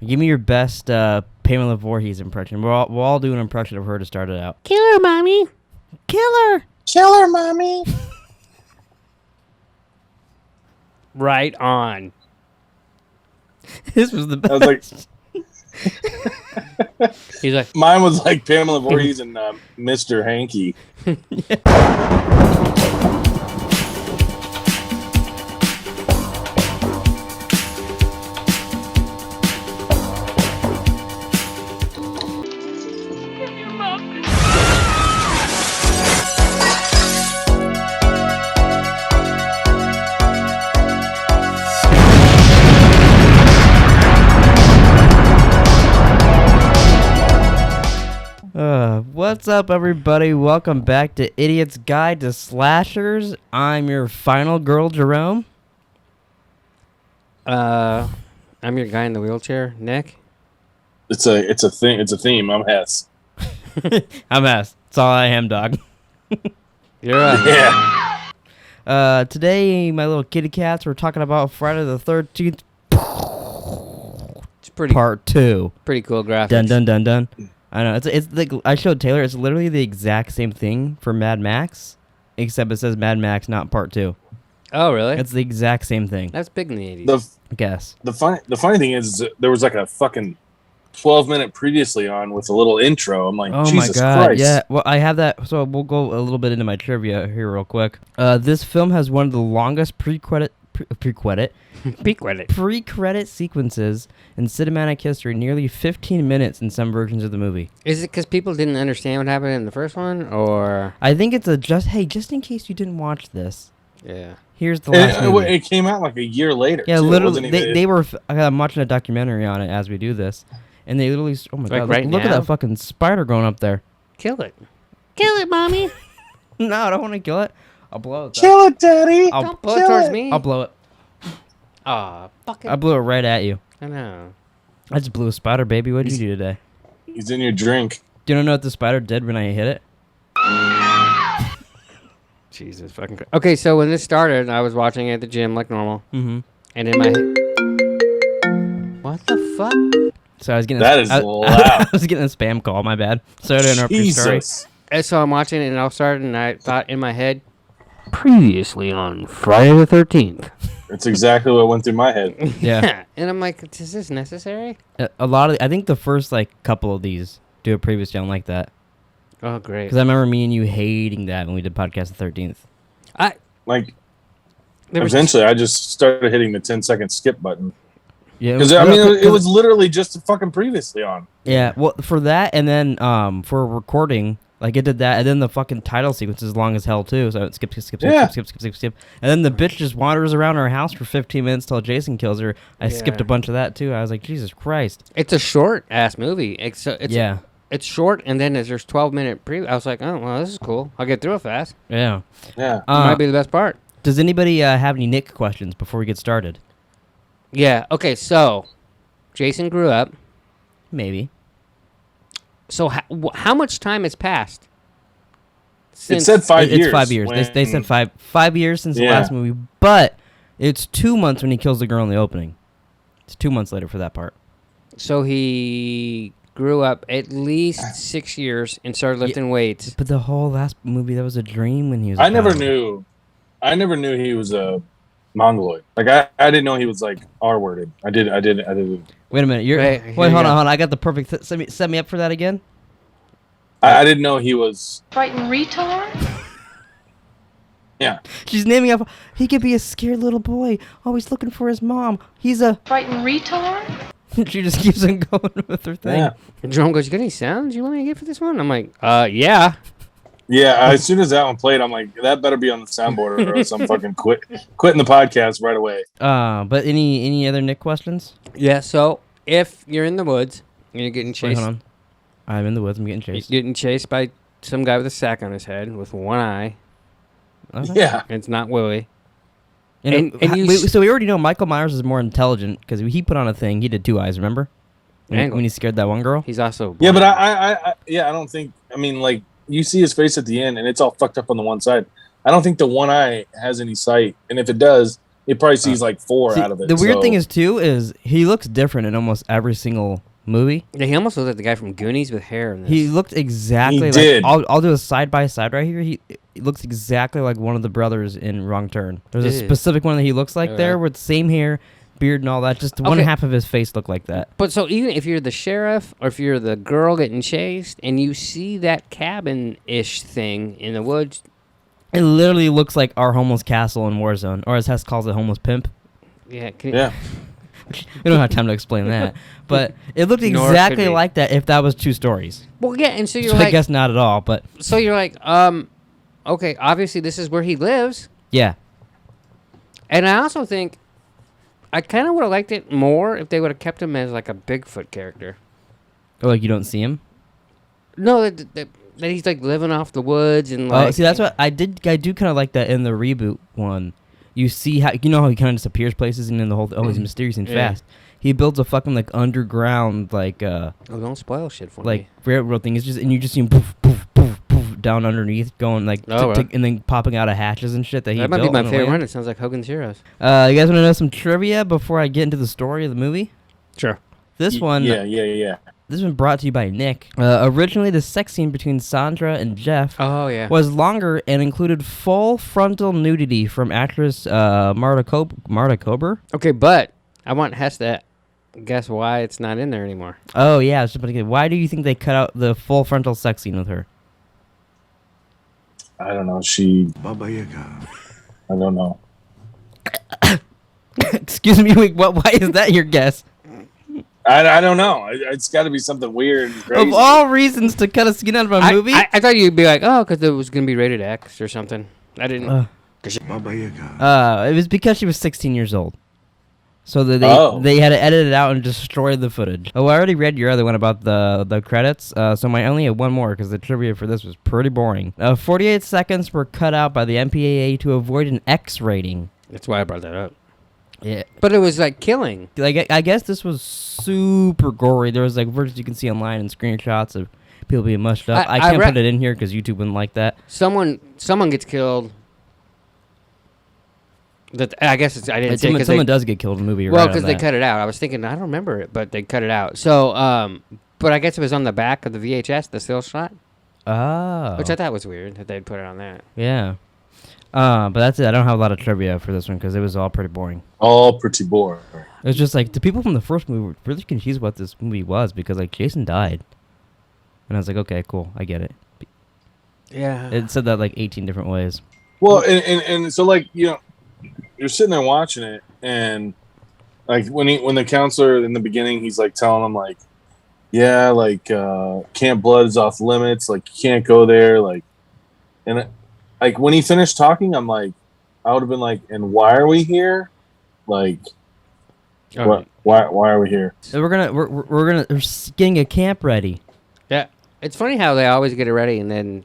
Give me your best Pamela Voorhees impression. We'll all do an impression of her to start it out. Killer, mommy. Killer. Killer, mommy. Right on. This was the best. I was like, He's like, mine was like Pamela Voorhees and Mr. Hanky. What's up, everybody? Welcome back to Idiot's Guide to Slashers. I'm your final girl, Jerome. I'm your guy in the wheelchair, Nick. It's a thing. It's a theme. I'm Hess. I'm S. That's all I am, dog. You're right. Yeah. Today, my little kitty cats, we're talking about Friday the 13th, It's pretty Part 2. pretty cool graphics. Dun dun dun dun. I know it's like I showed Taylor. It's literally the exact same thing for Mad Max, except it says Mad Max, not Part 2. Oh, really? It's the exact same thing. That's big in the 80s. I guess. The funny thing is there was like a fucking 12-minute previously on with a little intro. I'm like, Oh Jesus my god! Christ. Yeah. Well, I have that. So we'll go a little bit into my trivia here real quick. This film has one of the longest pre-credit Peak credit. sequences in cinematic history, nearly 15 minutes in some versions of the movie. Is it because people didn't understand what happened in the first one, or? I think it's just in case you didn't watch this. Yeah. Here's the last movie. It came out like a year later. Yeah, too. It literally, wasn't even- they were. I'm watching a documentary on it as we do this, and they literally. Oh my Like god! right Look at now? that fucking spider going up there. Kill it. Kill it, mommy. No, I don't want to kill it. I'll blow it. though. Kill it, Daddy. Don't blow it kill towards it. me. I'll blow it. Aw, fuck it. I blew it right at you. I know. I just blew a spider, baby. What did you do today? He's in your drink. Do you know what the spider did when I hit it? Jesus fucking Christ. Okay, so when this started, I was watching it at the gym like normal. Mm-hmm. And in my What the fuck? So I was getting That is I loud. was getting a spam call. My bad. Sorry to interrupt your story. Jesus. And so I'm watching it and all started and I thought in my head, previously on Friday the 13th. That's exactly what went through my head. Yeah. And I'm like, is this necessary? A lot of I think the first couple of these do a previous down like that Oh, great. because I remember me and you hating that when we did podcast the 13th. Like, There was eventually, I just started hitting the 10-second skip button. Yeah. Because, I mean, it was literally just fucking previously on. Yeah. Well, for that and then for recording. Like, it did that, and then the fucking title sequence is long as hell, too, so it skip, Yeah. skip. And then the bitch just wanders around our house for 15 minutes till Jason kills her. I skipped Yeah. a bunch of that, too. I was like, Jesus Christ. It's a short-ass movie. It's Yeah. It's short, and then there's 12-minute I was like, oh, well, this is cool. I'll get through it fast. Yeah. Yeah. Might be the best part. Does anybody have any Nick questions before we get started? Yeah, okay, so Jason grew up. Maybe. So how much time has passed? It said 5 years. It's 5 years. They said 5 years since the last movie, but it's 2 months when he kills the girl in the opening. It's 2 months later for that part. So he grew up at least 6 years and started lifting weights. But the whole last movie, that was a dream when he was. I never knew he was a mongoloid. Like, I didn't know he was, like, R-worded. I did. Wait a minute. Wait, Wait, hold go. on. I got the perfect. Set me up for that again. I didn't know he was. Frightened retard? Yeah. She's naming up. He could be a scared little boy, always looking for his mom. He's a. Frightened retard? She just keeps on going with her thing. Yeah. And Jerome goes, you got any sounds you want me to get for this one? I'm like, yeah. Yeah. As soon as that one played, I'm like, that better be on the soundboard, or else I'm fucking quitting the podcast right away. But any other Nick questions? Yeah, so if you're in the woods and you're getting Wait, chased, hold on. I'm in the woods. I'm getting chased. you're getting chased by some guy with a sack on his head with one eye, Okay. Yeah. and it's not Willie. And you so we already know Michael Myers is more intelligent because he put on a thing. He did 2 eyes. Remember? Angle. When he scared that one girl. He's also Yeah, but blind. I don't think. I mean, like, you see his face at the end, and it's all fucked up on the one side. I don't think the one eye has any sight, and if it does, He probably sees like 4 See, out of it. the weird so- thing is too is he looks different in almost every single movie. Yeah, he almost looks like the guy from Goonies with hair in this. He looked exactly He like. did. I'll do a side by side right here. He looks exactly like one of the brothers in Wrong Turn. There's a Ew. specific one that he looks like Yeah. there with same hair, beard, and all that. Just one Okay. half of his face looked like that. But so even if you're the sheriff or if you're the girl getting chased and you see that cabin-ish thing in the woods, It literally looks like our homeless castle in Warzone, or as Hess calls it, homeless pimp. yeah, Yeah. We don't have time to explain that, but it looked Nor should exactly we. like that if that was 2 stories. well, yeah, and so you're So like, I guess not at all, but so you're like, okay, obviously this is where he lives, yeah. and I also think I kind of would have liked it more if they would have kept him as like a Bigfoot character. Or like you don't see him. No, that he's like living off the woods and like. Oh, see, that's what I did. I do kind of like that in the reboot one. You see how how he kind of disappears places and then the whole he's mysterious and Yeah. fast. He builds a fucking like underground like Oh, don't spoil shit for like me. railroad thing. It's just and you just see him poof poof poof poof down underneath going like Oh, right. and then popping out of hatches and shit that he That might be built my on the favorite land. one. It sounds like Hogan's Heroes. You guys want to know some trivia before I get into the story of the movie? Sure. This one, Yeah. this one brought to you by Nick. Originally, the sex scene between Sandra and Jeff Oh yeah. was longer and included full frontal nudity from actress Marta Kober. Okay, but I want Hess to guess why it's not in there anymore. Oh yeah, I was just about to get. Why do you think they cut out the full frontal sex scene with her? I don't know. I don't know. Excuse me, wait, what? Why is that your guess? I don't know. It's got to be something weird and crazy. Of all reasons to cut a scene out of a movie, I thought you'd be like, oh, because it was gonna be rated X or something. I didn't. it was because she was 16 years old. So they had to edit it out and destroy the footage. Oh, I already read your other one about the credits, so I only have one more because the trivia for this was pretty boring. 48 seconds were cut out by the MPAA to avoid an X rating. That's why I brought that up. Yeah. But it was like killing. Like I guess this was super gory. There was like versions you can see online and screenshots of people being mushed up. I can't put it in here because YouTube wouldn't like that. Someone gets killed. That I guess I didn't say because someone does get killed in the movie. well, because they cut it out. I was thinking I don't remember it, but they cut it out. So, but I guess it was on the back of the VHS, the still shot, Oh. which I thought was weird that they'd put it on that. Yeah. But that's it. I don't have a lot of trivia for this one because it was all pretty boring. All pretty boring. It was just like the people from the first movie were really confused what this movie was because like Jason died, and I was like, okay, cool, I get it. Yeah. It said that like 18 different ways. Well, and so like you're sitting there watching it, and like when the counselor in the beginning, he's like telling him like, yeah, like Camp Blood is off limits, like you can't go there, like, and like when he finished talking, I'm like, I would have been like, and why are we here? Like, why are we here? So we're getting a camp ready. Yeah. It's funny how they always get it ready and then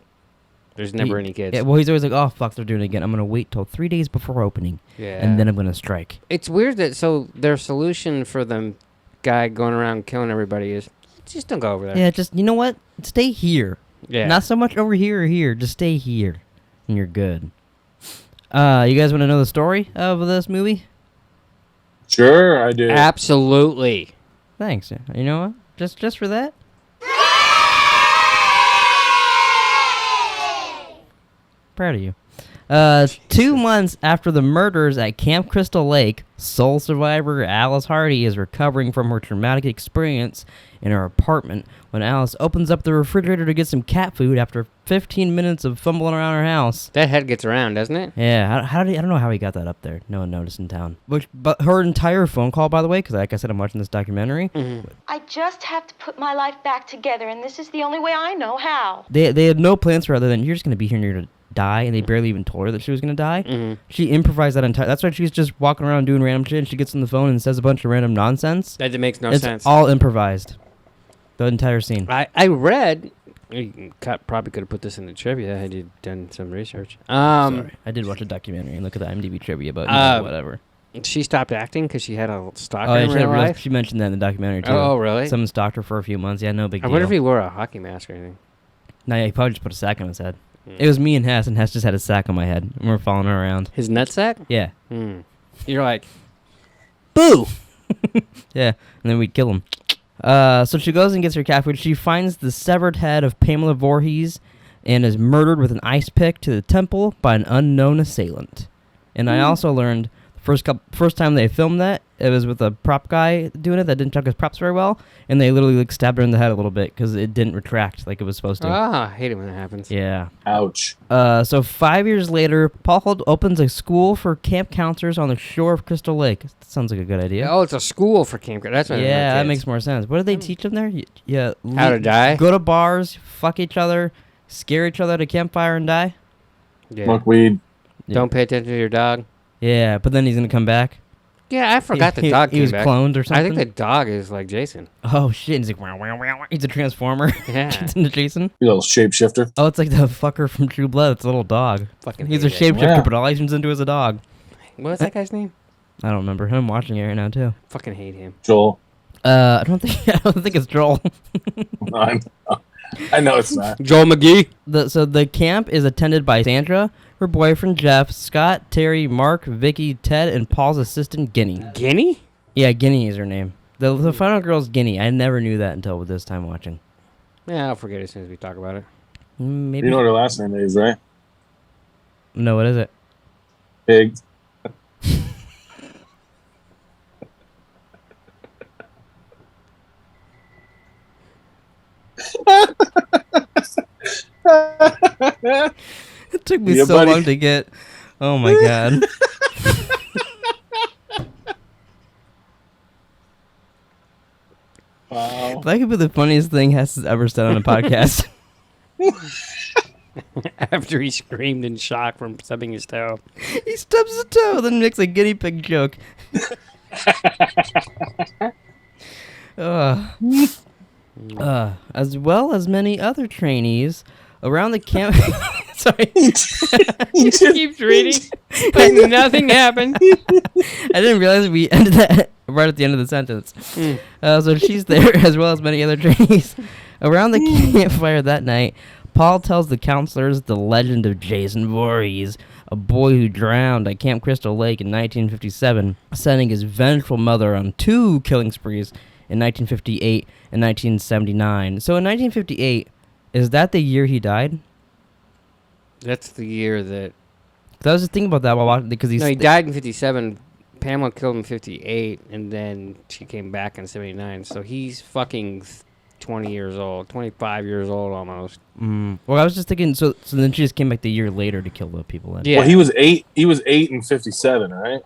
there's never any kids. Yeah, well, he's always like, oh fuck, they're doing it again. I'm gonna wait till 3 days before opening, Yeah. and then I'm gonna strike. It's weird that so their solution for the guy going around killing everybody is just don't go over there. Yeah, just you know what? Stay here. Yeah. Not so much over here or here. Just stay here, and you're good. You guys want to know the story of this movie? Sure, I do. Absolutely. Thanks. You know what? Just for that. Proud of you. 2 months after the murders at Camp Crystal Lake, sole survivor Alice Hardy is recovering from her traumatic experience in her apartment when Alice opens up the refrigerator to get some cat food after 15 minutes of fumbling around her house. That head gets around, doesn't it? Yeah, I don't know how he got that up there. No one noticed in town. But her entire phone call, by the way, because like I said, I'm watching this documentary. Mm-hmm. I just have to put my life back together, and this is the only way I know how. They had no plans for her other than you're just gonna be here and you're gonna die, and they barely even told her that she was gonna die. Mm-hmm. She improvised that entire. That's why she's just walking around doing random shit. And she gets on the phone and says a bunch of random nonsense. That makes no It's sense. all improvised. The entire scene. I read. Probably could have put this in the trivia had you done some research. Sorry, I did watch a documentary and look at the IMDb trivia, but whatever. She stopped acting because she had a stalker Oh, yeah, in real life. she mentioned that in the documentary too. Oh, really? Someone stalked her for a few months. Yeah, no big I deal. wonder if he wore a hockey mask or anything. No, yeah, he probably just put a sack on his head. It was me and Hess just had a sack on my head, and we're following her around. His nutsack? Yeah. Hmm. You're like, boo. Yeah, and then we'd kill him. So she goes and gets her cat food. She finds the severed head of Pamela Voorhees and is murdered with an ice pick to the temple by an unknown assailant. And I also learned first time they filmed that, it was with a prop guy doing it that didn't check his props very well, and they literally like stabbed her in the head a little bit because it didn't retract like it was supposed to. I hate it when that happens. Yeah. Ouch. So 5 years later, Paul opens a school for camp counselors on the shore of Crystal Lake. That sounds like a good idea. Oh, it's a school for campground. That's what Yeah, that makes more sense. What do they teach them there? Yeah. How to die? Go to bars, fuck each other, scare each other at a campfire and die? Yeah. Smoke weed. Don't pay attention to your dog. Yeah, but then he's going to come back. Yeah, I forgot the dog He was came back. cloned or something? I think the dog is like Jason. Oh, shit. He's like, wow, wow, wow. He's a transformer. Yeah. Gets into Jason. You little shapeshifter. Oh, it's like the fucker from True Blood. It's a little dog. Fucking He's a hate it. shapeshifter, Yeah. but all he turns into is a dog. What's that guy's name? I don't remember. I'm watching it right now, too. Fucking hate him. Joel. I don't think it's Joel. I know it's not. Joel McGee. So the camp is attended by Sandra, her boyfriend Jeff, Scott, Terry, Mark, Vicky, Ted, and Paul's assistant Guinea. Guinea? Yeah, Guinea is her name. The final girl's Guinea. I never knew that until this time watching. Yeah, I'll forget it as soon as we talk about it. Maybe. You know what her last name is, right? No, what is it? Pig. It took me Yeah, so buddy. long to get. Oh my god. Wow. That could be the funniest thing Hess has ever said on a podcast. After he screamed in shock from stubbing his toe. He stubs his toe, then makes a guinea pig joke. As well as many other trainees around the camp. Sorry. He keeps reading, but nothing happened. I didn't realize we ended that right at the end of the sentence. So she's there, as well as many other trainees. Around the campfire that night, Paul tells the counselors the legend of Jason Voorhees, a boy who drowned at Camp Crystal Lake in 1957, sending his vengeful mother on 2 killing sprees in 1958 and 1979. So in 1958, is that the year he died? That's the year that... 'Cause I was just thinking about that while watching, because No, he died in 57. Pamela killed him in 58, and then she came back in 79. So he's fucking 20 years old, 25 years old almost. Well, I was just thinking, so then she just came back the year later to kill the people then. Yeah. Well, he was 8. He was 8 in 57, right?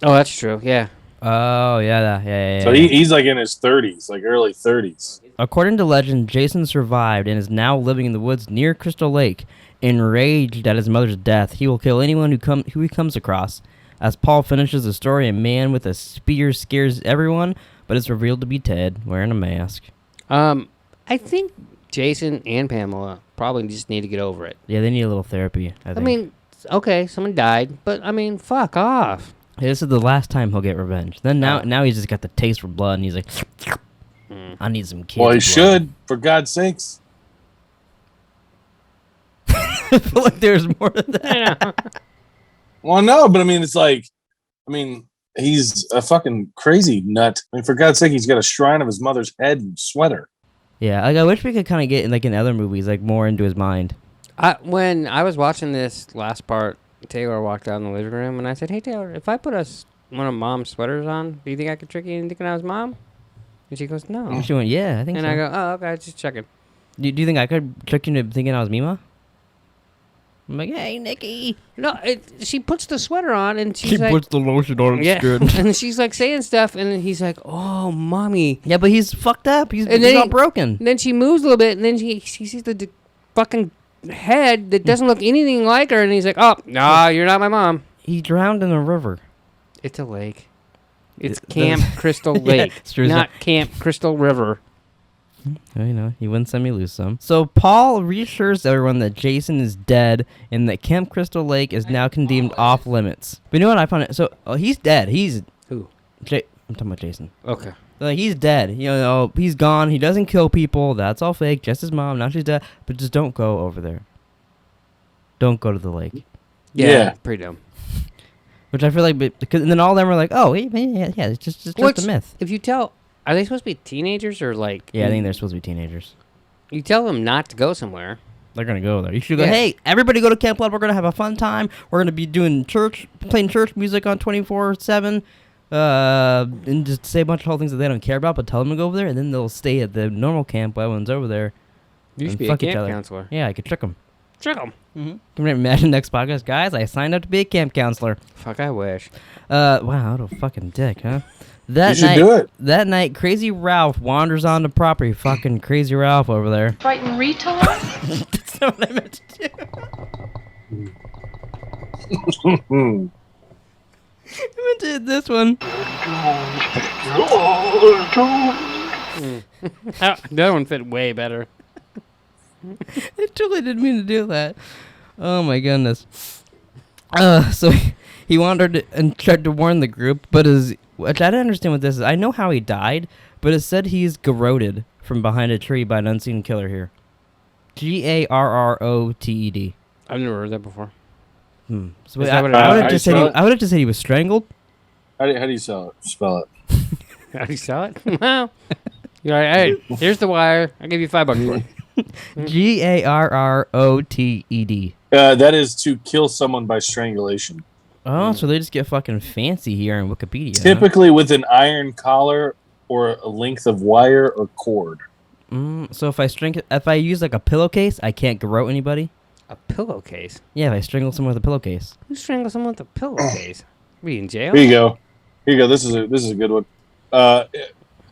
Oh, that's true. Yeah. Oh, yeah. So he's like in his 30s, like early 30s. According to legend, Jason survived and is now living in the woods near Crystal Lake. Enraged at his mother's death, he will kill anyone who he comes across. As Paul finishes the story, a man with a spear scares everyone, but it's revealed to be Ted, wearing a mask. I think Jason and Pamela probably just need to get over it. Yeah, they need a little therapy, I think. I mean, okay, someone died, but I mean, fuck off. Hey, this is the last time he'll get revenge. Then now he's just got the taste for blood, and he's like, I need some kids. Well, he blood. should, for God's sakes. I feel like there's more to that. I know. Well, no, but I mean, it's like, he's a fucking crazy nut. I mean, for God's sake, he's got a shrine of his mother's head and sweater. Yeah, like I wish we could kind of get in other movies, like more into his mind. When I was watching this last part, Taylor walked out in the living room, and I said, "Hey, Taylor, if I put one of Mom's sweaters on, do you think I could trick you into thinking I was Mom?" And she goes, "No." And she went, yeah, I think And so. I go, "Oh, okay, just checking." Do you think I could trick you into thinking I was Mima? I'm like, hey, Nikki. No, she puts the sweater on, and she's like, puts the lotion on. yeah, and she's like saying stuff, and then he's like, "Oh, Mommy." Yeah, but he's fucked up. He's And then all he- broken. And then she moves a little bit, and then she sees the fucking head that doesn't look anything like her, and he's like, "Oh, no, you're not my mom." He drowned in a river. It's a lake. It's It- Camp Crystal Yeah, Lake, it's true. not Camp Crystal River. You know, you win some, you lose some. So Paul reassures everyone that Jason is dead and that Camp Crystal Lake is now condemned off limits. But you know what I found it? So he's dead. He's Who? I'm talking about Jason. Okay. Like he's dead. You know, he's gone. He doesn't kill people. That's all fake. Just his mom. Now she's dead. But just don't go over there. Don't go to the lake. Yeah, Yeah. pretty dumb. Which I feel like, because and then all of them are like, oh, yeah, it's just a myth. If you tell, are they supposed to be teenagers or like? Yeah, I think they're supposed to be teenagers. You tell them not to go somewhere. They're gonna go there. You should go. Yeah. Hey, everybody, go to Camp Blood. We're gonna have a fun time. We're gonna be playing church music on 24/7, and just say a bunch of whole things that they don't care about. But tell them to go over there, and then they'll stay at the normal camp while everyone's over there. You should be a camp counselor. Yeah, I could trick them. Trick them. Can you imagine next podcast, guys? I signed up to be a camp counselor. Fuck, I wish. Wow, what a fucking dick, huh? That night, Crazy Ralph wanders on the property. Fucking Crazy Ralph over there. Frightened retard? That's not what I meant to do. I meant to hit this one. That one fit way better. I totally didn't mean to do that. Oh my goodness. So he wandered and tried to warn the group, but which I don't understand what this is. I know how he died, but it said he's garroted from behind a tree by an unseen killer here. Garroted. I've never heard that before. So I would have just said he was strangled. How do you spell it? How do you sell it? Well, you're like, hey, here's the wire. I'll give you $5 for it. Garroted. That is to kill someone by strangulation. Oh, so they just get fucking fancy here in Wikipedia. Typically with an iron collar or a length of wire or cord. So if I use like a pillowcase, I can't garrote anybody? A pillowcase? Yeah, if I strangle someone with a pillowcase. Who strangled someone with a pillowcase? Are you in jail? Here you go. This is a good one.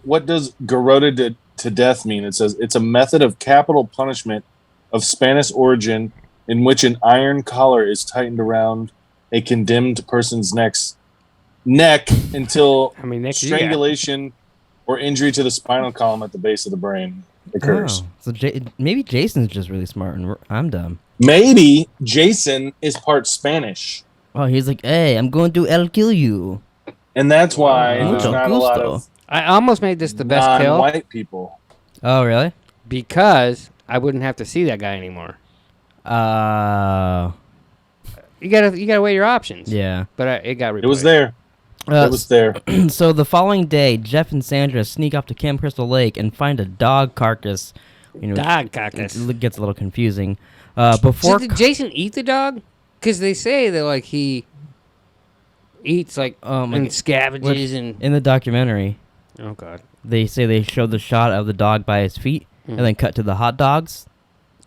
What does garroted to death mean? It says it's a method of capital punishment of Spanish origin in which an iron collar is tightened around a condemned person's neck until strangulation or injury to the spinal column at the base of the brain occurs. Oh, so maybe Jason's just really smart and I'm dumb. Maybe Jason is part Spanish. Oh, he's like, hey, I'm going to kill you. And that's why there's not a lot of I almost made this the best kill. Non-white people. Oh, really? Because I wouldn't have to see that guy anymore. You gotta weigh your options. Yeah. But it got replayed. It was there. It was there. So the following day, Jeff and Sandra sneak off to Camp Crystal Lake and find a dog carcass. Dog carcass. It gets a little confusing. Before did Jason eat the dog? Because they say that like he eats and scavenges and in the documentary. Oh God. They say they showed the shot of the dog by his feet and then cut to the hot dogs.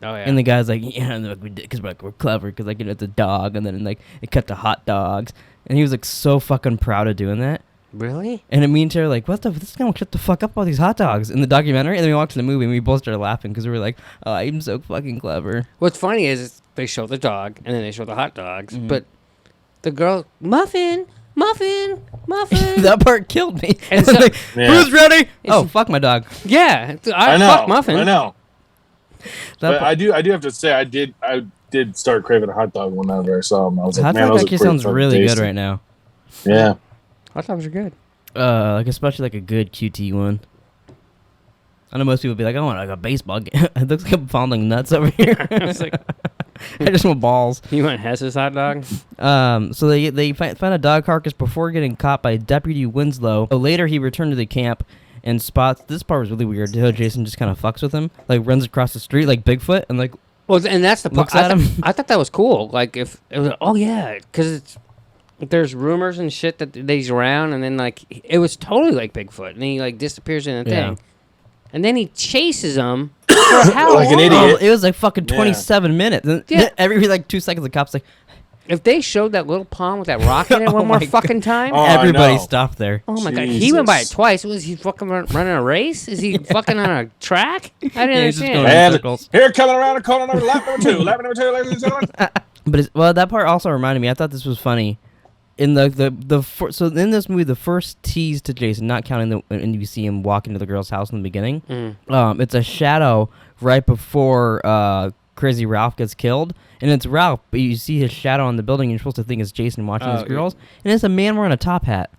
Oh yeah. And the guy's like, yeah, because we're clever, because like it's a dog, and then like it cut to hot dogs, and he was like so fucking proud of doing that. Really? And me and Terry were like, what the? This guy won't shut the fuck up about these hot dogs in the documentary. And then we watched the movie and we both started laughing because we were like, oh, I'm so fucking clever. What's funny is they show the dog and then they show the hot dogs, but the girl muffin. That part killed me. And so, like, who's ready? Oh, fuck my dog. Yeah, I know. Fuck muffin. I know. But I do have to say I did start craving a hot dog whenever I saw him. I was like, hot man, dog actually sounds really tasty. good right now. Yeah. Hot dogs are good. Like especially like a good QT one. I know most people be like, I want like a baseball game. It looks like I'm fondling nuts over here. I was like, I just want balls. You want Hess's hot dog? So they find a dog carcass before getting caught by Deputy Winslow. Later, he returned to the camp and spots. This part was really weird. Jason just kind of fucks with him, like runs across the street like Bigfoot, and like. Well, and that's the part. Looks at him. I thought that was cool. Like if it was, oh yeah, because there's rumors and shit that he's around, and then like it was totally like Bigfoot, and he like disappears in a thing, and then he chases him. For how like long? an idiot. It was like fucking 27 minutes. And every like 2 seconds, the cop's like. If they showed that little pond with that rock in it one more fucking time, everybody stopped there. Oh my God, he went by it twice. Was he fucking running a race? Is he fucking on a track? I didn't understand. And here, coming around the corner, lap number two, ladies and gentlemen. But that part also reminded me. I thought this was funny. In so in this movie, the first tease to Jason, not counting when you see him walk into the girl's house in the beginning, it's a shadow right before Crazy Ralph gets killed, and it's Ralph, but you see his shadow on the building, and you're supposed to think it's Jason watching his girls, and it's a man wearing a top hat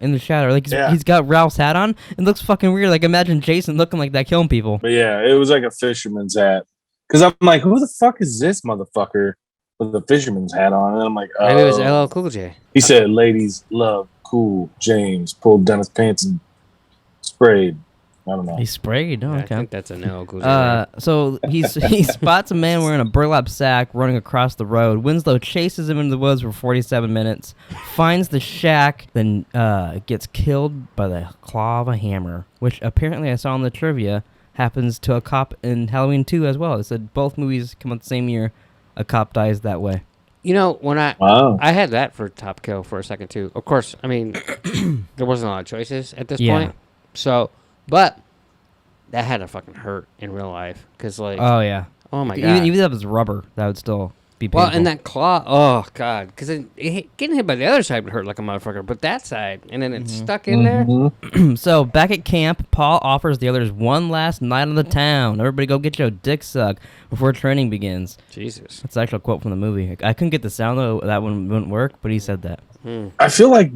in the shadow. Like he's got Ralph's hat on, and looks fucking weird. Like imagine Jason looking like that killing people. But yeah, it was like a fisherman's hat. Because I'm like, who the fuck is this motherfucker with a fisherman's hat on, and I'm like, oh. Maybe it was LL Cool J. He said, "Ladies love cool James." Pulled down his pants and sprayed. I don't know. He sprayed. Oh, Yeah, okay. I think that's an LL Cool J. So he spots a man wearing a burlap sack running across the road. Winslow chases him into the woods for 47 minutes, finds the shack, then gets killed by the claw of a hammer, which apparently I saw in the trivia happens to a cop in Halloween 2 as well. It said both movies come out the same year. A cop dies that way. You know, when I had that for top kill for a second too. Of course, I mean, there wasn't a lot of choices at this point. So, but that had to fucking hurt in real life, because like, oh yeah, oh my god, even if it was rubber, that would still be painful. Well, and that claw, oh god, because getting hit by the other side would hurt like a motherfucker, but that side, and then it's stuck in there. So back at camp, Paul offers the others one last night on the town. Everybody go get your dick sucked before training begins. Jesus, that's actually a quote from the movie. I couldn't get the sound though; that one wouldn't work, but he said that. I feel like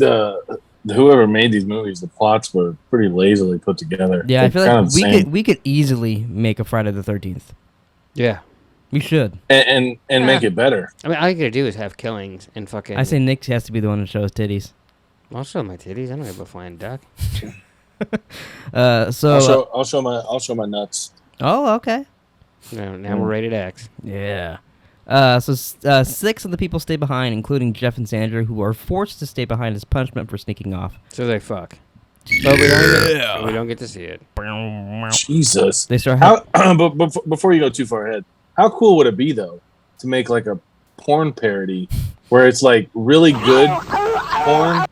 whoever made these movies, the plots were pretty lazily put together. Yeah, I feel like we could easily make a Friday the 13th. Yeah, we should, and make it better. I mean, all you gotta do is have killings and fucking. I say Nick has to be the one that shows titties. I'll show my titties. I don't give a flying duck. I'll show my nuts. Oh, okay. Now we're rated X. Yeah. So 6 of the people stay behind, including Jeff and Sandra, who are forced to stay behind as punishment for sneaking off. So they fuck. But we don't get to see it. Jesus. They start. But before you go too far ahead, how cool would it be though to make like a porn parody where it's like really good porn,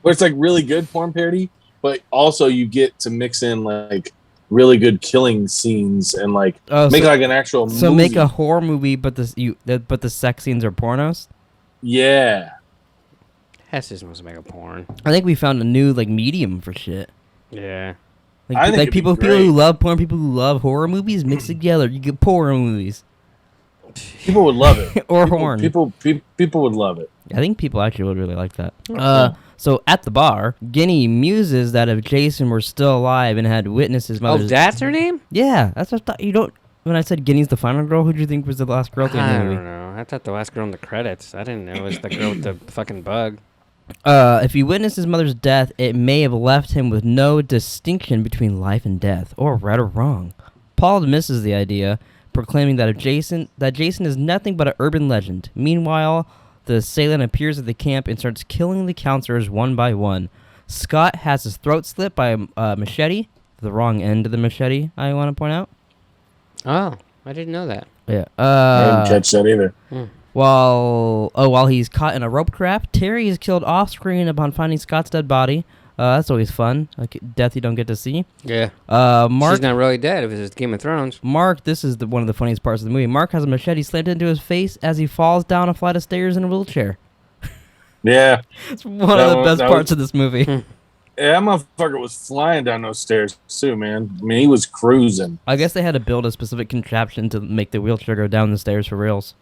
where it's like really good porn parody, but also you get to mix in like really good killing scenes and like make like an actual movie. So make a horror movie, but the sex scenes are pornos. Yeah. Hess just wants to make a porn. I think we found a new like medium for shit. Yeah. Like people who love porn, people who love horror movies mixed together. You get porn movies. People would love it. Or horn. People would love it. I think people actually would really like that. So at the bar, Guinea muses that if Jason were still alive and had witnessed his mother's... Oh, that's her name? Yeah, that's what I thought. You don't... When I said Guinea's the final girl, who do you think was the last girl at the end of the movie? I don't know. I thought the last girl in the credits. I didn't know it was the girl with the fucking bug. If he witnessed his mother's death, it may have left him with no distinction between life and death, or right or wrong. Paul dismisses the idea, proclaiming that Jason is nothing but an urban legend. Meanwhile, the assailant appears at the camp and starts killing the counselors one by one. Scott has his throat slit by a machete, the wrong end of the machete, I want to point out. Oh, I didn't know that. Yeah. I didn't catch that either. While he's caught in a rope trap, Terry is killed off screen upon finding Scott's dead body. That's always fun. Like death you don't get to see. Yeah. Mark, she's not really dead if it's Game of Thrones. Mark, this is one of the funniest parts of the movie. Mark has a machete slammed into his face as he falls down a flight of stairs in a wheelchair. Yeah. It's one of the best parts of this movie. Yeah, that motherfucker was flying down those stairs too, man. I mean, he was cruising. I guess they had to build a specific contraption to make the wheelchair go down the stairs for reals.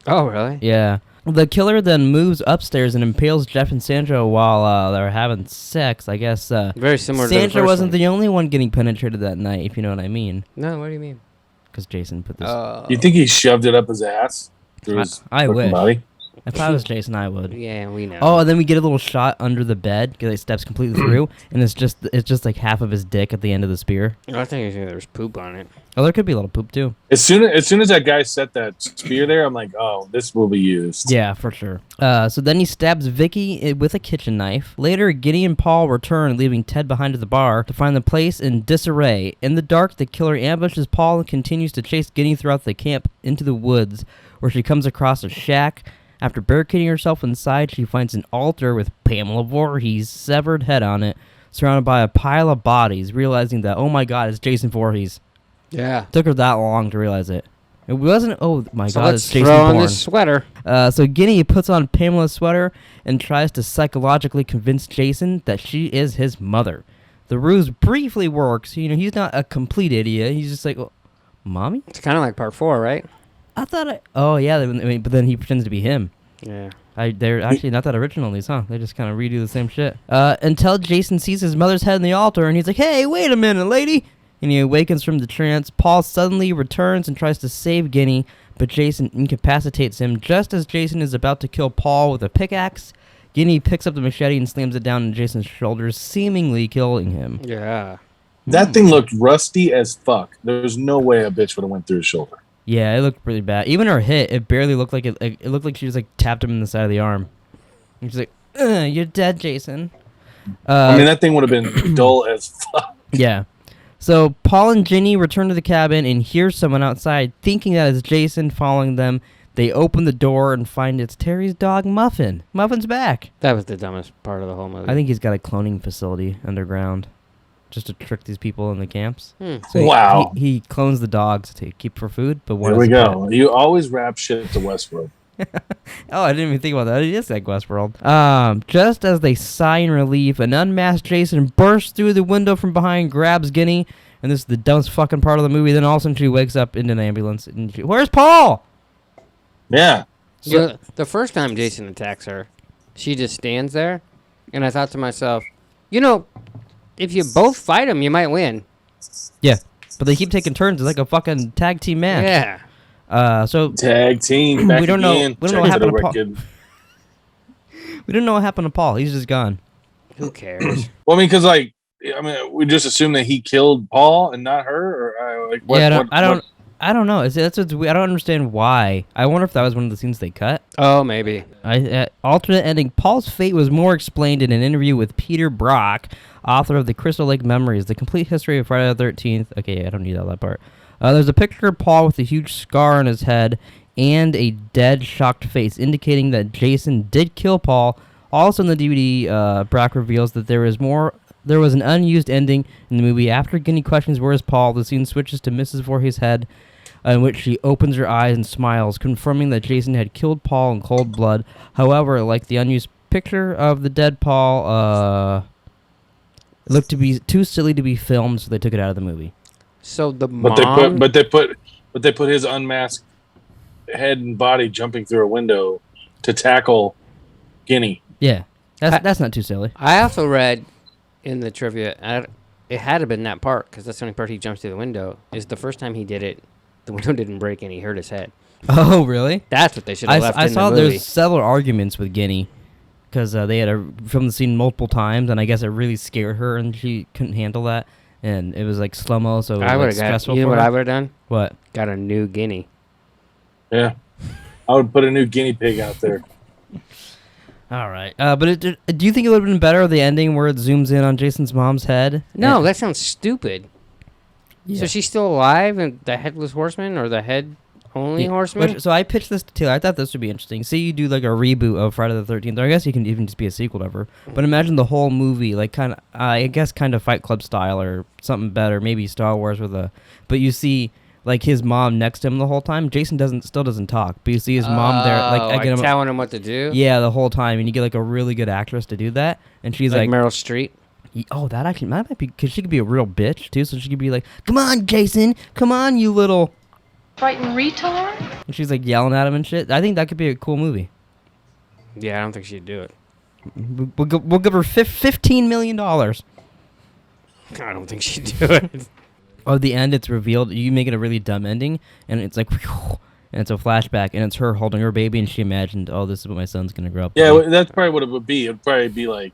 Oh, really? Yeah. The killer then moves upstairs and impales Jeff and Sandra while they're having sex. I guess very similar to Sandra wasn't the only one getting penetrated that night, if you know what I mean. No, what do you mean? Because Jason put this... You think he shoved it up his ass? Through his I wish. body? If I was Jason, I would. Yeah, we know. Oh, and then we get a little shot under the bed because he steps completely through, and it's just like half of his dick at the end of the spear. I think there's poop on it. Oh, there could be a little poop too. As soon as that guy set that spear there, I'm like, oh, this will be used. Yeah, for sure. So then he stabs Vicky with a kitchen knife. Later, Giddy and Paul return, leaving Ted behind at the bar to find the place in disarray. In the dark, the killer ambushes Paul and continues to chase Giddy throughout the camp into the woods, where she comes across a shack. After barricading herself inside, she finds an altar with Pamela Voorhees' severed head on it, surrounded by a pile of bodies, realizing that, oh my god, it's Jason Voorhees. Yeah. Took her that long to realize it. It wasn't, oh my god, it's Jason throw Bourne. on this sweater. So Guinea puts on Pamela's sweater and tries to psychologically convince Jason that she is his mother. The ruse briefly works. You know, he's not a complete idiot. He's just like, oh, Mommy? It's kind of like part 4, right? I thought oh yeah, but then he pretends to be him. Yeah. They're actually not that original, these, huh? They just kind of redo the same shit. Until Jason sees his mother's head in the altar, and he's like, hey, wait a minute, lady. and he awakens from the trance. Paul suddenly returns and tries to save Guinea, but Jason incapacitates him. Just as Jason is about to kill Paul with a pickaxe, Guinea picks up the machete and slams it down on Jason's shoulders, seemingly killing him. Yeah. That thing looked rusty as fuck. There's no way a bitch would have went through his shoulder. Yeah, it looked really bad. Even her hit, it barely looked like it. It looked like she just like tapped him in the side of the arm. And she's like, "You're dead, Jason." I mean, that thing would have been dull as fuck. Yeah. So Paul and Ginny return to the cabin and hear someone outside, thinking that it's Jason following them. They open the door and find it's Terry's dog, Muffin. Muffin's back. That was the dumbest part of the whole movie. I think he's got a cloning facility underground, just to trick these people in the camps. So Wow. He clones the dogs to keep for food, but Here we go. You always wrap shit to Westworld. Oh, I didn't even think about that. It is like Westworld. Just as they sigh in relief, an unmasked Jason bursts through the window from behind, grabs Guinea, and this is the dumbest fucking part of the movie. Then all of a sudden she wakes up in an ambulance. And where's Paul? Yeah. So the first time Jason attacks her, she just stands there, and I thought to myself, if you both fight him, you might win. Yeah, but they keep taking turns. It's like a fucking tag team match. Yeah. So tag team. Back we don't know. again. We don't know what happened to Paul. Kid. We don't know what happened to Paul. He's just gone. Who cares? Well, I mean, because we just assume that he killed Paul and not her, or what? Yeah, I don't know. That's what's weird. I don't understand why. I wonder if that was one of the scenes they cut. Oh, maybe. Alternate ending. Paul's fate was more explained in an interview with Peter Brock, author of the Crystal Lake Memories, the complete history of Friday the 13th. Okay, I don't need all that part. There's a picture of Paul with a huge scar on his head and a dead, shocked face, indicating that Jason did kill Paul. Also in the DVD, Brock reveals that there was an unused ending in the movie. After Guinea questions where's Paul, the scene switches to Mrs. Voorhees' head, in which she opens her eyes and smiles, confirming that Jason had killed Paul in cold blood. However, like the unused picture of the dead Paul, it looked to be too silly to be filmed, so they took it out of the movie. So the but mom... they put his unmasked head and body jumping through a window to tackle Guinea. Yeah, that's not too silly. I also read in the trivia, it had to have been that part, because that's the only part he jumps through the window, is the first time he did it, the window didn't break and he hurt his head. Oh, really? That's what they should have left in the movie. I saw there's several arguments with Guinea, because they had to film the scene multiple times, and I guess it really scared her, and she couldn't handle that, and it was like slow-mo, so it was like stressful you know for what her. I would have done? What? Got a new guinea. Yeah. I would put a new guinea pig out there. All right. But do you think it would have been better, the ending where it zooms in on Jason's mom's head? No, that sounds stupid. Yeah. So she's still alive, and the Headless Horseman, or the head-only horseman? So I pitched this to Taylor. I thought this would be interesting. Say you do like a reboot of Friday the 13th, or I guess you can even just be a sequel ever. But imagine the whole movie, like kind of Fight Club style or something better, maybe Star Wars but you see like his mom next to him the whole time. Jason still doesn't talk, but you see his mom there, like telling him what to do. Yeah, the whole time, and you get like a really good actress to do that, and she's like Meryl Streep. Oh, that might be, because she could be a real bitch too. So she could be like, "Come on, Jason, come on, you little Frightened retard?" And she's like yelling at him and shit. I think that could be a cool movie. Yeah, I don't think she'd do it. We'll give her $15 million. I don't think she'd do it. At the end, it's revealed. You make it a really dumb ending, and it's like, and it's a flashback, and it's her holding her baby, and she imagined, oh, this is what my son's gonna grow up. Yeah, well, that's probably what it would be. It'd probably be like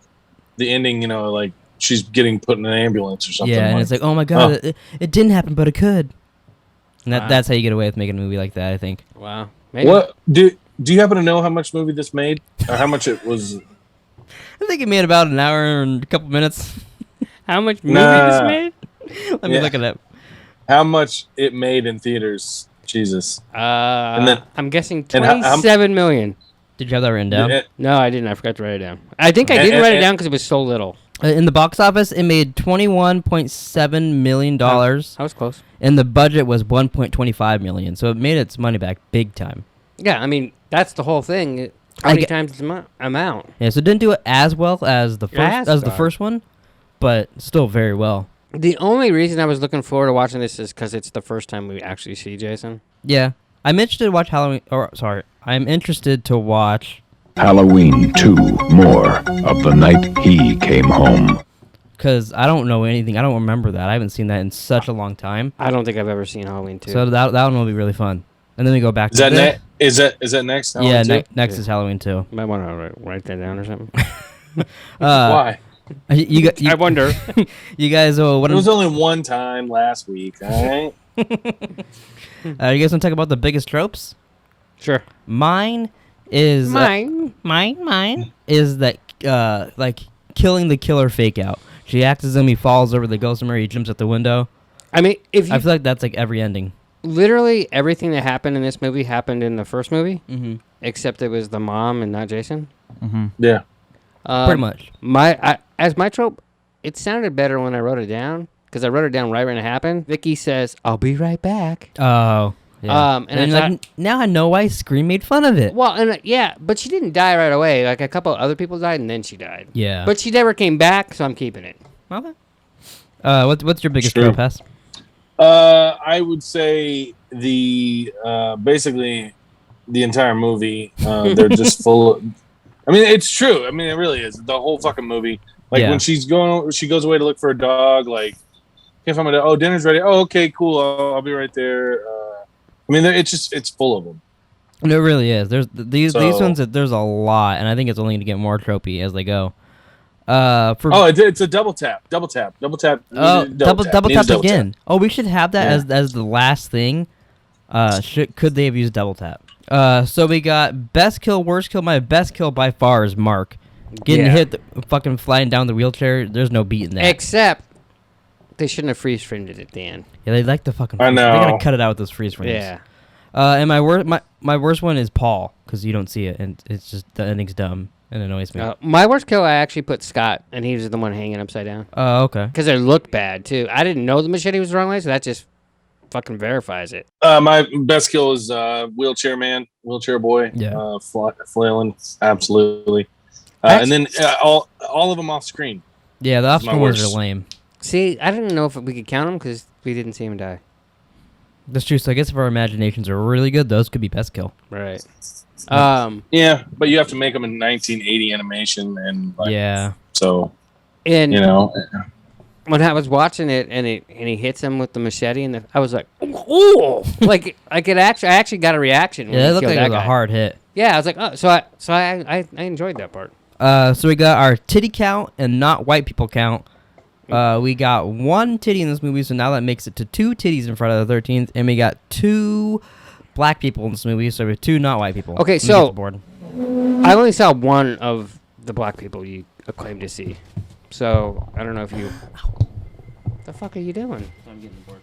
the ending, like she's getting put in an ambulance or something. Yeah, and it's like, oh my god, it didn't happen, but it could. And that's how you get away with making a movie like that, I think. Wow. Maybe. What do you happen to know how much movie this made, or how much it was? I think it made about an hour and a couple minutes. How much movie this made? Let me look it up. How much it made in theaters? Jesus. And then I'm guessing 27 million. Did you have that written down? No, I didn't. I forgot to write it down. I think I did write it down because it was so little. In the box office, it made $21.7 million. I was close. And the budget was $1.25 million, so it made its money back big time. Yeah, I mean, that's the whole thing. How many times its amount? Yeah, so it didn't do it as well as the first one, but still very well. The only reason I was looking forward to watching this is because it's the first time we actually see Jason. Yeah. I'm interested to watch I'm interested to watch Halloween 2, more of the night he came home. Because I don't know anything. I don't remember that. I haven't seen that in such a long time. I don't think I've ever seen Halloween 2. So that one will be really fun. And then we go back Is that next? Yeah, Halloween next is Halloween 2. Might want to write that down or something. Why? I wonder. You guys, It was only one time last week. All right. you guys want to talk about the biggest tropes? Sure. Mine is is that like killing the killer fake out. She acts as him. He falls over the ghost mirror. He jumps out the window. I mean, I feel like that's like every ending. Literally everything that happened in this movie happened in the first movie, except it was the mom and not Jason. Yeah. Pretty much. As my trope, it sounded better when I wrote it down because I wrote it down right when it happened. Vicky says, "I'll be right back." Oh. Yeah. And I thought, now I know why Scream made fun of it. Well, and but she didn't die right away. Like a couple other people died, and then she died. Yeah. But she never came back, so I'm keeping it. Okay. What's your biggest trope, Hess? I would say basically the entire movie. They're just full. I mean, it's true. I mean, it really is. The whole fucking movie. Like when she goes away to look for a dog. Like, can't find my dog. Oh, dinner's ready. Oh, okay, cool. I'll be right there. I mean, it's full of them. It really is. There's these ones. There's a lot, and I think it's only going to get more tropey as they go. It's a double tap. Double tap. Double tap again. Oh, we should have that as the last thing. Could they have used double tap? So we got best kill, worst kill. My best kill by far is Mark. Getting hit, fucking flying down the wheelchair. There's no beating that. Except they shouldn't have freeze framed it at the end. Yeah, they like the fucking. I know. They gotta cut it out with those freeze frames. Yeah. And my worst one is Paul because you don't see it and it's just the ending's dumb and annoys me. My worst kill, I actually put Scott, and he was the one hanging upside down. Oh, okay. Because it looked bad too. I didn't know the machete was the wrong way, so that just fucking verifies it. My best kill is wheelchair boy. Yeah. Flailing, absolutely. And then all of them off screen. Yeah, the off-screen ones are lame. See, I didn't know if we could count them because we didn't see him die. That's true. So I guess if our imaginations are really good, those could be best kill. Right. Yeah, but you have to make them in 1980 animation and So and you know, when I was watching it and he hits him with the machete and I was like, ooh, like I actually got a reaction. Yeah, it looked like it was a hard hit. Yeah, I was like, oh, so I enjoyed that part. So we got our titty count and not white people count. We got one titty in this movie, so now that makes it to 2 titties in front of the 13th, and we got 2 black people in this movie, so we have 2 not white people. Okay, so I only saw one of the black people you claim to see, so I don't know if you. The fuck are you doing? I'm getting bored.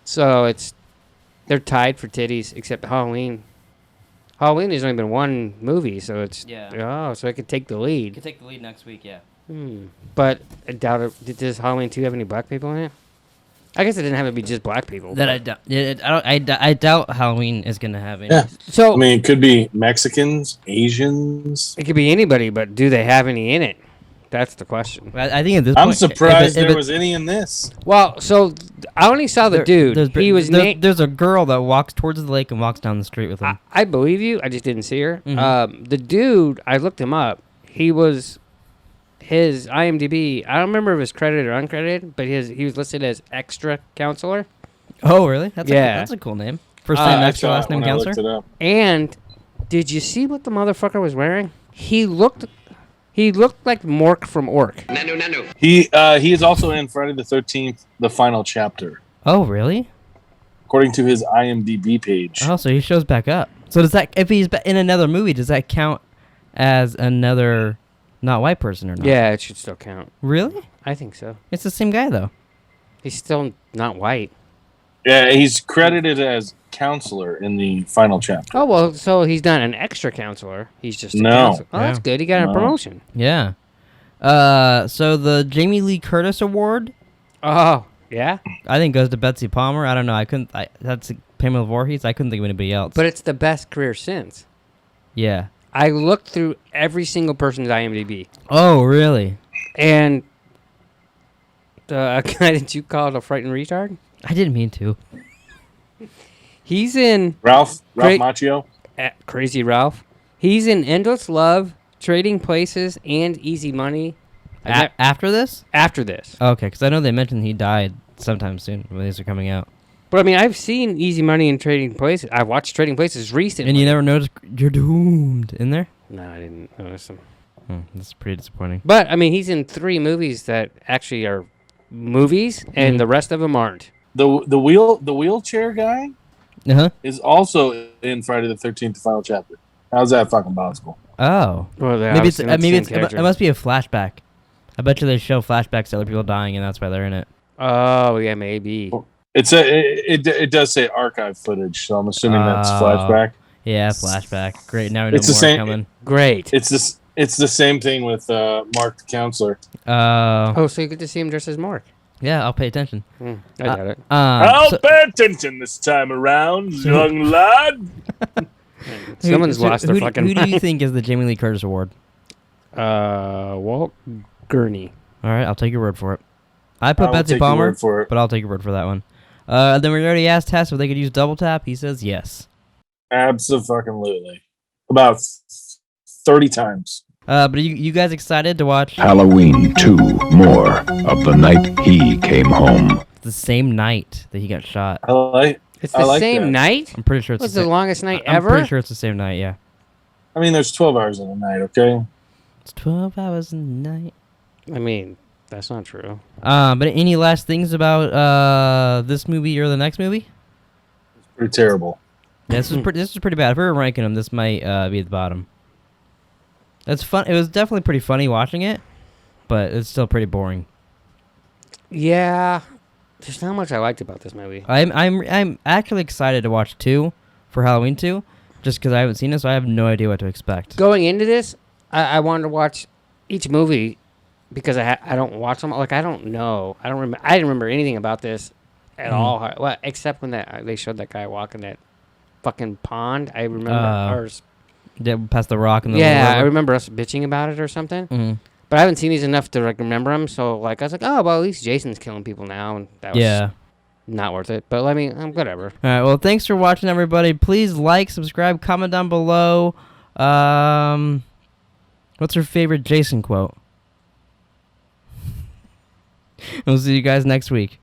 So they're tied for titties, except Halloween. Halloween has only been one movie, so it's so it could take the lead. It could take the lead next week, yeah. But I doubt it. Does Halloween 2 have any black people in it? I guess it didn't have to be just black people. That I doubt. I doubt Halloween is gonna have any. Yeah. So I mean, it could be Mexicans, Asians. It could be anybody, but do they have any in it? That's the question. I think at this point, I'm surprised there was any in this. Well, so I only saw the dude. There's a girl that walks towards the lake and walks down the street with him. I believe you. I just didn't see her. Mm-hmm. The dude, I looked him up. He was his IMDb. I don't remember if it was credited or uncredited, but he was listed as extra counselor. Oh, really? That's a cool name. First name extra, last name counselor. And did you see what the motherfucker was wearing? He looked like Mork from Ork. No. He is also in Friday the 13th, the final chapter. Oh, really? According to his IMDb page. Oh, so he shows back up. So does that, if he's in another movie, does that count as another not white person or not? Yeah, it should still count. Really? I think so. It's the same guy, though. He's still not white. Yeah, he's credited as counselor in the final chapter. Oh, well, so he's not an extra counselor. He's just a No. counselor. Oh, Yeah. that's good. He got a promotion. Yeah. So the Jamie Lee Curtis Award, Oh, yeah? I think goes to Betsy Palmer. I don't know. That's Pamela Voorhees. I couldn't think of anybody else. But it's the best career since. Yeah. I looked through every single person's IMDb. Oh, really? And the guy that you called a frightened retard? I didn't mean to. He's in Ralph Macchio. Crazy Ralph. He's in Endless Love, Trading Places, and Easy Money. After this? After this. Okay, because I know they mentioned he died sometime soon when these are coming out. But I mean, I've seen Easy Money and Trading Places. I've watched Trading Places recently. And you never noticed You're Doomed in there? No, I didn't notice him. That's pretty disappointing. But I mean, he's in 3 movies that actually are movies, and the rest of them aren't. The wheelchair guy is also in Friday the 13th, the final chapter. How's that fucking possible? Oh, well, maybe it must be a flashback. I bet you they show flashbacks to other people dying, and that's why they're in it. Oh yeah, maybe. It does say archive footage, so I'm assuming that's flashback. Yeah, flashback. Great. Now we know It's the more same. coming. Great. It's the same thing with Mark the counselor. Oh, so you get to see him dressed as Mark. Yeah, I'll pay attention. I got it. I'll pay attention this time around, young lad. Someone's lost their fucking. Who do you think is the Jamie Lee Curtis award? Walt Gurney. All right, I'll take your word for it. I put Betsy take your Palmer, word for it. but I'll take your word for that one. Then we already asked Tess if they could use double tap. He says yes. Absolutely. About 30 times. But are you guys excited to watch Halloween 2, more of the night he came home. the same night that he got shot? It's the same that. night? I'm pretty sure it's What's the longest night I'm ever? pretty sure it's the same night, yeah. I mean, there's 12 hours in a night, okay? It's 12 hours in the night. I mean, that's not true. But any last things about this movie or the next movie? It's pretty terrible. Yeah, this is pretty bad. If we were ranking them, this might be at the bottom. That's fun. It was definitely pretty funny watching it, but it's still pretty boring. Yeah, there's not much I liked about this movie. I'm actually excited to watch 2 for Halloween 2, just because I haven't seen it, so I have no idea what to expect. Going into this, I wanted to watch each movie because I don't watch them. Like I don't know. I didn't remember anything about this at all. Well, except when they showed that guy walking that fucking pond. I remember Yeah, past the rock and the I remember us bitching about it or something. Mm-hmm. But I haven't seen these enough to like remember them. So like I was like, oh well, at least Jason's killing people now, and that was not worth it. But I mean, whatever. All right. Well, thanks for watching, everybody. Please like, subscribe, comment down below. What's your favorite Jason quote? We'll see you guys next week.